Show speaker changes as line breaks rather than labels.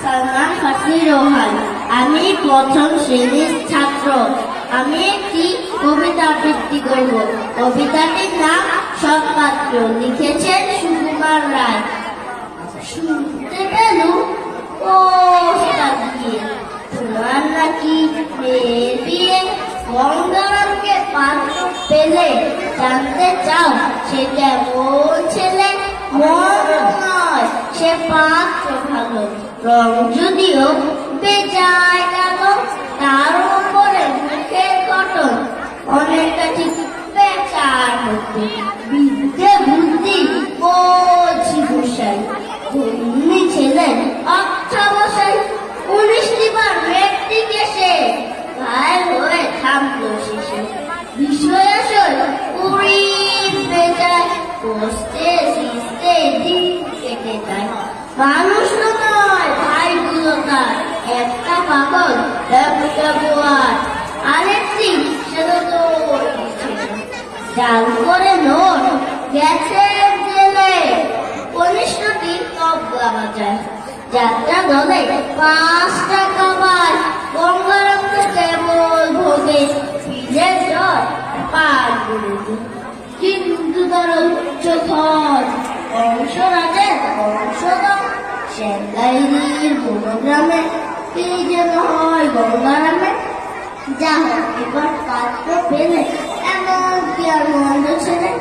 সালমান ফাসি রোহান। আমি প্রথম শ্রেণীর ছাত্র। আমি একটি কবিতা আবৃত্তি করব। কবিতাটির নাম সৎপাত্র, লিখেছেন সুকুমার রায়। শুনতে পেলুম পোস্টটা দিয়ে তোমার নাকি মেয়ের বিয়ে, গঙ্গারামকে পাত্র পেলে জানতে চাও সে কেমন ছেলে। মন নয় সে পাত্র ভালো, রং যদিও বেজায় কালো, তার উপরে মুখের গঠন অনেকটা ঠিক বেচার মতো। বিদ্যে বুদ্ধি বলছি গোসাই, ধন্যী ছিলেন অক্ষবসাই। 19টি বার মেট্রিক এসে ঘায়েল হয়ে থামলো শেষে। বিষয় আসল উড়ি বেজায়, কষ্টে সৃষ্টে দিন কেটে যায়। মানুষ নয় ভাইগুলো তার, একটা পাগল একটা বোয়ার, আরেকটি সেটা তো জাল করে নোট গেছে জেলে। 19টি তবলা বাজায়, যাত্রা দলে 5 টাকা পায়। গঙ্গারামকে কেবল ভোগে ফিরে জ্বর পার করে দিন। কিন্তু তার উচ্চ খর বংশরাজের বংশধর, সেঙ্গাইরির মনোগ্রামে কি যেন হয় গঙ্গারামে। যা হোক এবার পাত্র পেলে এমন কি আর মন্দ ছেলে।